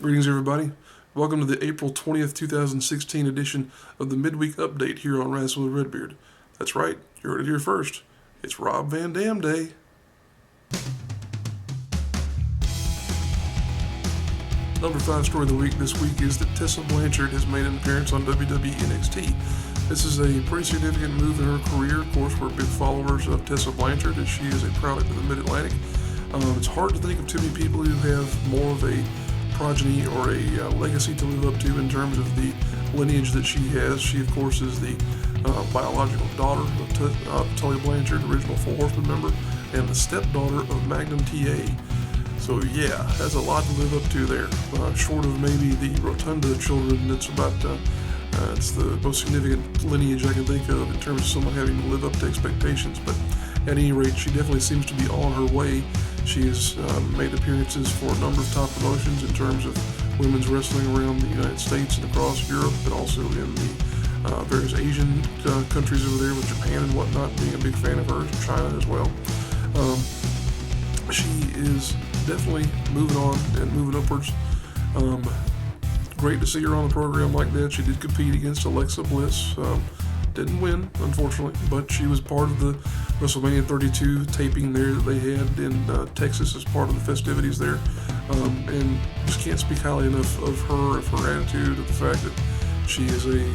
Greetings, everybody. Welcome to the April 20th, 2016 edition of the Midweek Update here on Rasslin with Redbeard. That's right, you heard it here first. It's Rob Van Dam Day. Number 5 story of the week this week is that Tessa Blanchard has made an appearance on WWE NXT. This is a pretty significant move in her career. Of course, we're big followers of Tessa Blanchard as she is a product of the Mid-Atlantic. It's hard to think of too many people who have more of a progeny or a legacy to live up to in terms of the lineage that she has. She, of course, is the biological daughter of Tully Blanchard, original Four Horsemen member, and the stepdaughter of Magnum TA. So yeah, has a lot to live up to there. Short of maybe the Rotunda children, it's about it's the most significant lineage I can think of in terms of someone having to live up to expectations. But at any rate, she definitely seems to be on her way. She has made appearances for a number of top promotions in terms of women's wrestling around the United States and across Europe, but also in the various Asian countries over there with Japan and whatnot, being a big fan of hers, China as well. She is definitely moving on and moving upwards. Great to see her on the program like that. She did compete against Alexa Bliss. Didn't win, unfortunately, but she was part of the WrestleMania 32 taping there that they had in Texas as part of the festivities there. And just can't speak highly enough of her attitude, of the fact that she is a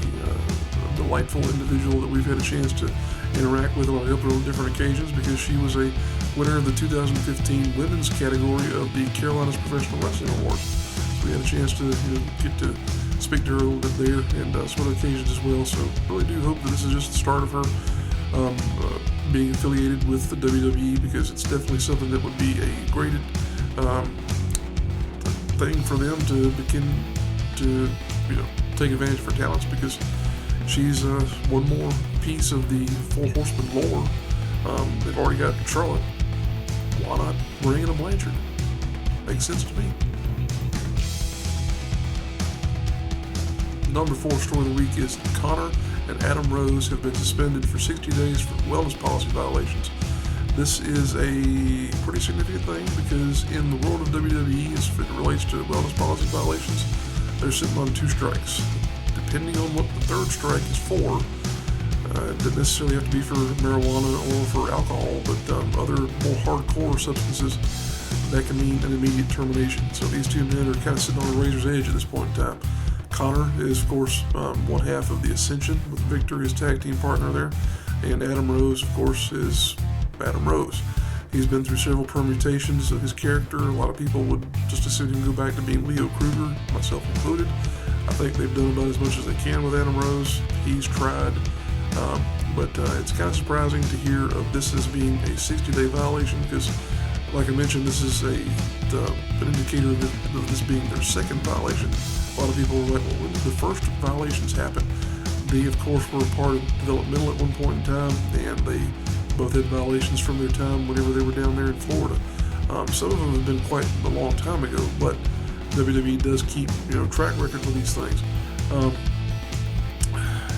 delightful individual that we've had a chance to interact with on a couple of different occasions, because she was a winner of the 2015 women's category of the Carolinas Professional Wrestling Awards. So we had a chance to get to speak to her a little bit there and some other occasions as well. So really do hope that this is just the start of her being affiliated with the WWE, because it's definitely something that would be a great thing for them to begin to take advantage of her talents, because she's one more piece of the Four Horsemen lore. They've already got Charlotte. Why not bring in a Blanchard? Makes sense to me. Number 4 story of the week is Connor and Adam Rose have been suspended for 60 days for wellness policy violations. This is a pretty significant thing, because in the world of WWE, as it relates to wellness policy violations, they're sitting on 2 strikes. Depending on what the 3rd strike is for, it doesn't necessarily have to be for marijuana or for alcohol, but other more hardcore substances, that can mean an immediate termination. So these 2 men are kind of sitting on a razor's edge at this point in time. Connor is, of course, one half of the Ascension, with Victor, his tag team partner there, and Adam Rose, of course, is Adam Rose. He's been through several permutations of his character. A lot of people would just as soon go back to being Leo Kruger, myself included. I think they've done about as much as they can with Adam Rose. He's tried, but it's kind of surprising to hear of this as being a 60-day violation, because, like I mentioned, this is an indicator of this being their 2nd violation. A lot of people were like, well, when did the first violations happen? They, of course, were a part of developmental at one point in time, and they both had violations from their time whenever they were down there in Florida. Some of them have been quite a long time ago, but WWE does keep track record for these things.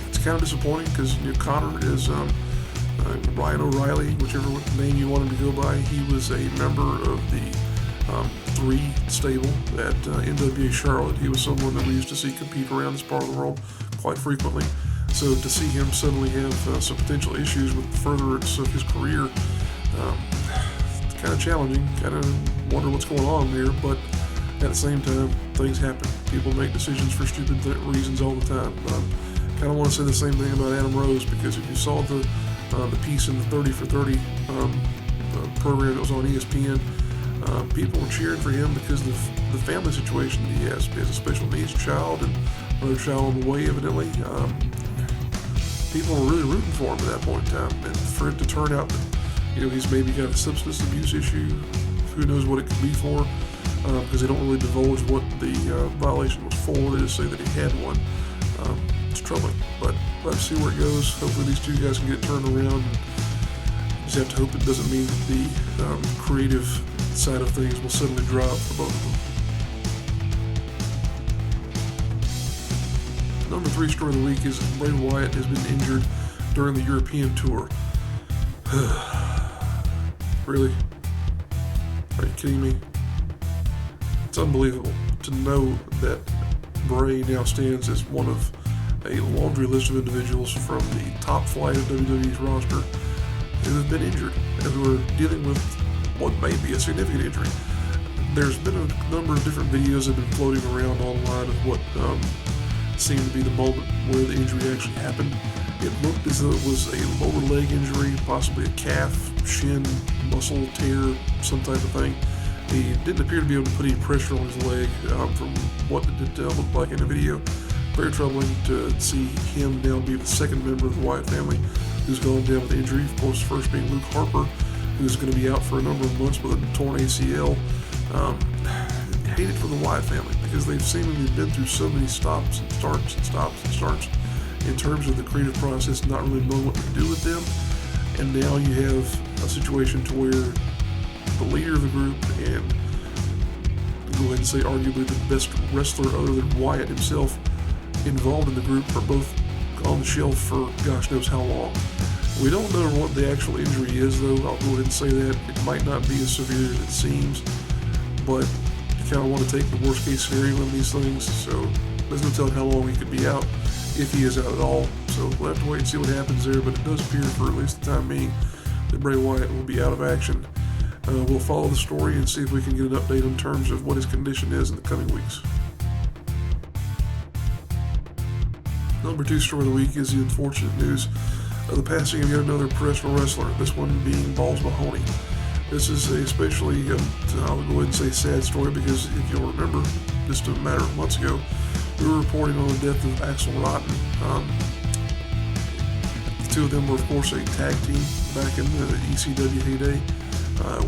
It's kind of disappointing, because Connor is Ryan O'Reilly, whichever name you want him to go by. He was a member of the 3 stable at NWA Charlotte. He was someone that we used to see compete around this part of the world quite frequently. So to see him suddenly have some potential issues with the furtherance of his career, it's kind of challenging. Kind of wonder what's going on there, but at the same time, things happen. People make decisions for stupid reasons all the time. Kind of want to say the same thing about Adam Rose, because if you saw the piece in the 30 for 30 program that was on ESPN, people were cheering for him because of the family situation that he has. He has a special needs child and another child on the way, evidently. People were really rooting for him at that point in time, and for it to turn out that he's maybe got a substance abuse issue, who knows what it could be for, because they don't really divulge what the violation was for. They just say that he had one. It's troubling, but let's see where it goes. Hopefully these 2 guys can get it turned around. Just have to hope it doesn't mean that the creative side of things will suddenly drop for both of them. Number 3 story of the week is Bray Wyatt has been injured during the European tour. Really? Are you kidding me? It's unbelievable. to know that Bray now stands as one of a laundry list of individuals from the top flight of WWE's roster who have been injured and who are dealing with what may be a significant injury. There's been a number of different videos that have been floating around online of what seemed to be the moment where the injury actually happened. It looked as though it was a lower leg injury, possibly a calf, shin, muscle tear, some type of thing. He didn't appear to be able to put any pressure on his leg from what it did look like in the video. Very troubling to see him now be the second member of the Wyatt family who's gone down with injury. Of course, first being Luke Harper, who's going to be out for a number of months with a torn ACL. Hate it for the Wyatt family because they've seemingly been through so many stops and starts and stops and starts in terms of the creative process, not really knowing what to do with them. And now you have a situation to where the leader of the group and go ahead and say arguably the best wrestler other than Wyatt himself involved in the group are both on the shelf for gosh knows how long. We don't know what the actual injury is though. I'll go ahead and say that. It might not be as severe as it seems, but you kind of want to take the worst case scenario in these things, so there's no telling how long he could be out, if he is out at all. So we'll have to wait and see what happens there, but it does appear for at least the time being that Bray Wyatt will be out of action. We'll follow the story and see if we can get an update in terms of what his condition is in the coming weeks. Number 2 story of the week is the unfortunate news of the passing of yet another professional wrestler, this one being Balls Mahoney. This is especially, I'll go ahead and say sad story because if you'll remember, just a matter of months ago, we were reporting on the death of Axel Rotten. The two of them were, of course, a tag team back in the ECW heyday.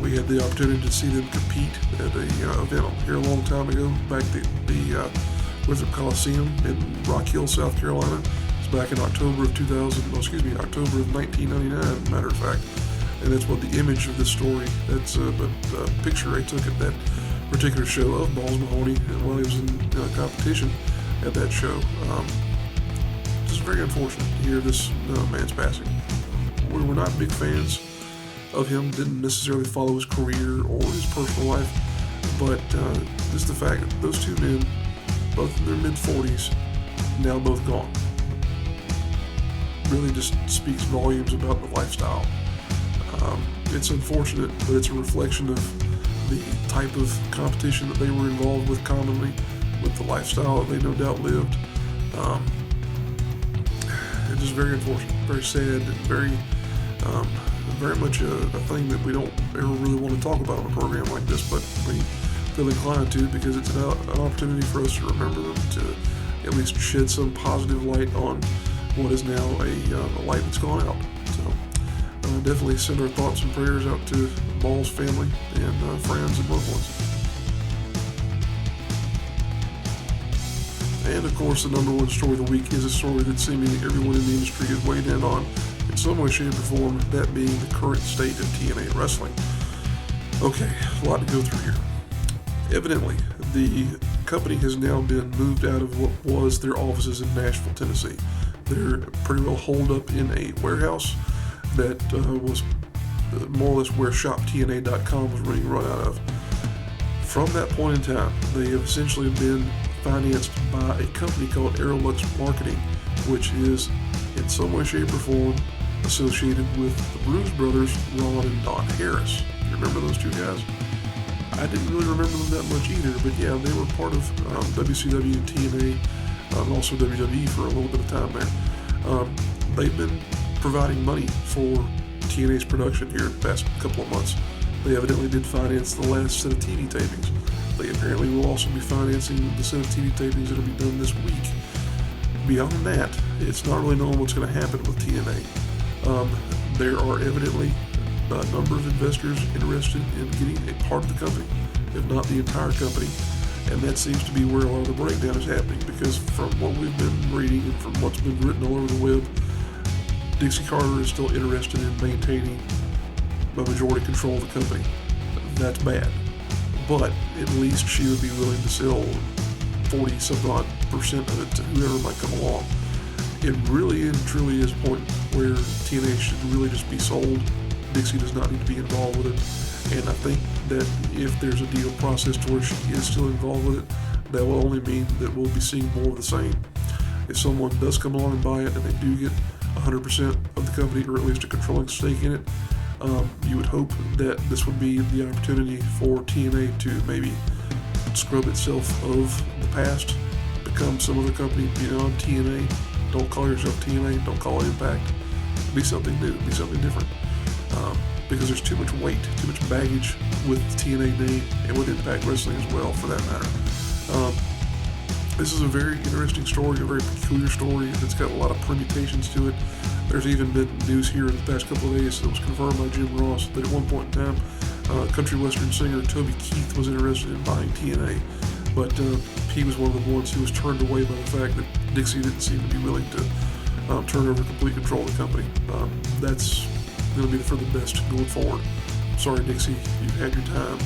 We had the opportunity to see them compete at a event here a long time ago, back at the Wizard Coliseum in Rock Hill, South Carolina. It's back in October of 1999, matter of fact. And that's what the image of this story, that's a picture I took at that particular show of Balls Mahoney while he was in competition at that show. Just very unfortunate to hear this man's passing. We were not big fans of him, didn't necessarily follow his career or his personal life, but just the fact that those two men, both in their mid-40s, now both gone, really just speaks volumes about the lifestyle. It's unfortunate, but it's a reflection of the type of competition that they were involved with commonly, with the lifestyle that they no doubt lived. It's just very unfortunate, very sad, and very much a thing that we don't ever really want to talk about on a program like this, but we feel inclined to because it's an opportunity for us to remember them, to at least shed some positive light on what is now a light that's gone out. So definitely send our thoughts and prayers out to Ball's family and friends and loved ones. And of course, the number 1 story of the week is a story that seemingly everyone in the industry is weighed in on in some way, shape, or form, that being the current state of TNA Wrestling. Okay, a lot to go through here. Evidently, the company has now been moved out of what was their offices in Nashville, Tennessee. They're pretty well holed up in a warehouse that was more or less where ShopTNA.com was being run out of. From that point in time, they have essentially been financed by a company called Aerolux Marketing, which is in some way, shape, or form associated with the Bruise Brothers, Ron and Don Harris. You remember those two guys? I didn't really remember them that much either, but yeah, they were part of WCW, TNA, and also WWE for a little bit of time there. They've been providing money for TNA's production here the past couple of months. They evidently did finance the last set of TV tapings. They apparently will also be financing the set of TV tapings that will be done this week. Beyond that, it's not really known what's going to happen with TNA. There are evidently a number of investors interested in getting a part of the company, if not the entire company, and that seems to be where a lot of the breakdown is happening, because from what we've been reading and from what's been written all over the web, Dixie Carter is still interested in maintaining a majority control of the company. That's bad, but at least she would be willing to sell 40-some-odd% of it to whoever might come along. It really and truly is a point where TNA should really just be sold. Dixie does not need to be involved with it, and I think that if there's a deal process to where she is still involved with it, that will only mean that we'll be seeing more of the same. If someone does come along and buy it and they do get 100% of the company, or at least a controlling stake in it, you would hope that this would be the opportunity for TNA to maybe scrub itself of the past, become some other company beyond TNA. Don't call yourself TNA, don't call it Impact. Be something new, be something different. Because there's too much weight, too much baggage with the TNA name and with Impact Wrestling as well, for that matter. This is a very interesting story, a very peculiar story. It's got a lot of permutations to it. There's even been news here in the past couple of days that was confirmed by Jim Ross that at one point in time, country western singer Toby Keith was interested in buying TNA, but he was one of the ones who was turned away by the fact that Dixie didn't seem to be willing to turn over complete control of the company. That's going to be for the best going forward. Sorry, Dixie, you've had your time.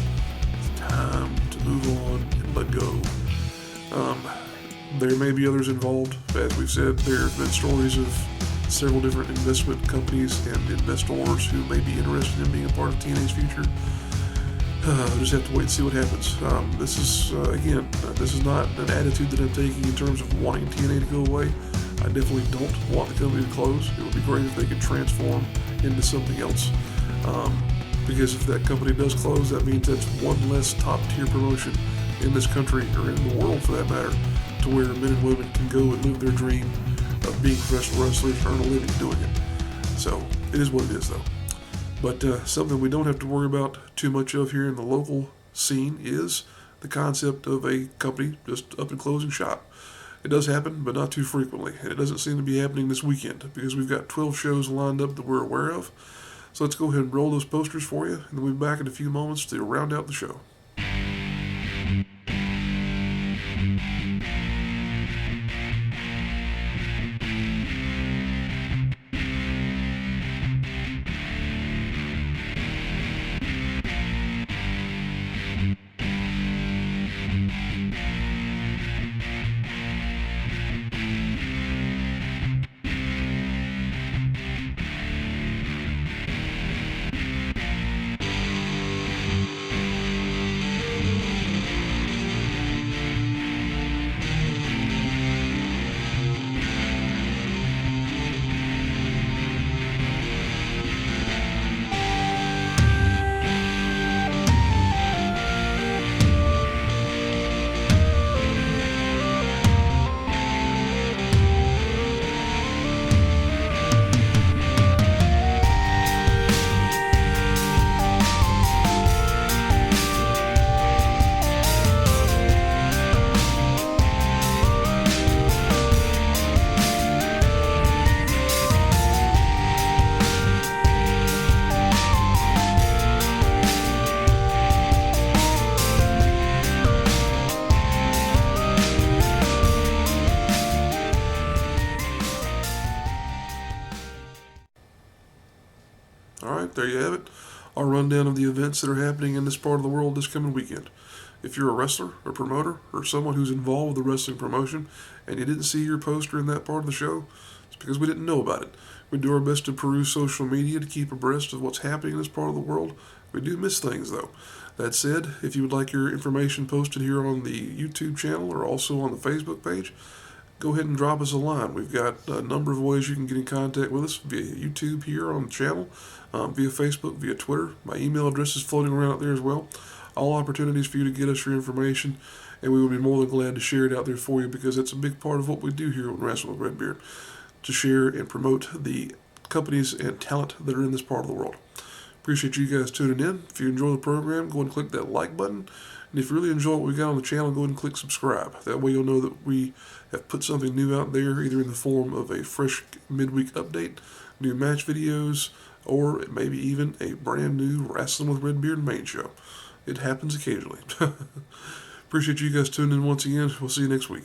It's time to move on and let go. There may be others involved. As we've said, there have been stories of several different investment companies and investors who may be interested in being a part of TNA's future. We'll just have to wait and see what happens. This is, again, this is not an attitude that I'm taking in terms of wanting TNA to go away. I definitely don't want the company to close. It would be great if they could transform into something else. Because if that company does close, that means that's one less top-tier promotion in this country, or in the world for that matter, to where men and women can go and live their dream of being professional wrestlers, earn a living doing it. So, it is what it is, though. But something we don't have to worry about too much of here in the local scene is the concept of a company just up and closing shop. It does happen, but not too frequently, and it doesn't seem to be happening this weekend because we've got 12 shows lined up that we're aware of. So let's go ahead and roll those posters for you, and then we'll be back in a few moments to round out the show. Alright, there you have it. Our rundown of the events that are happening in this part of the world this coming weekend. If you're a wrestler, or promoter, or someone who's involved with the wrestling promotion, and you didn't see your poster in that part of the show, it's because we didn't know about it. We do our best to peruse social media to keep abreast of what's happening in this part of the world. We do miss things, though. That said, if you would like your information posted here on the YouTube channel or also on the Facebook page, go ahead and drop us a line. We've got a number of ways you can get in contact with us via YouTube here on the channel, via Facebook, via Twitter. My email address is floating around out there as well. All opportunities for you to get us your information, and we will be more than glad to share it out there for you because it's a big part of what we do here at Rasslin with Redbeard, to share and promote the companies and talent that are in this part of the world. Appreciate you guys tuning in. If you enjoy the program, go ahead and click that like button. And if you really enjoy what we got on the channel, go ahead and click subscribe. That way you'll know that we have put something new out there, either in the form of a fresh midweek update, new match videos, or maybe even a brand new Rasslin with Redbeard main show. It happens occasionally. Appreciate you guys tuning in once again. We'll see you next week.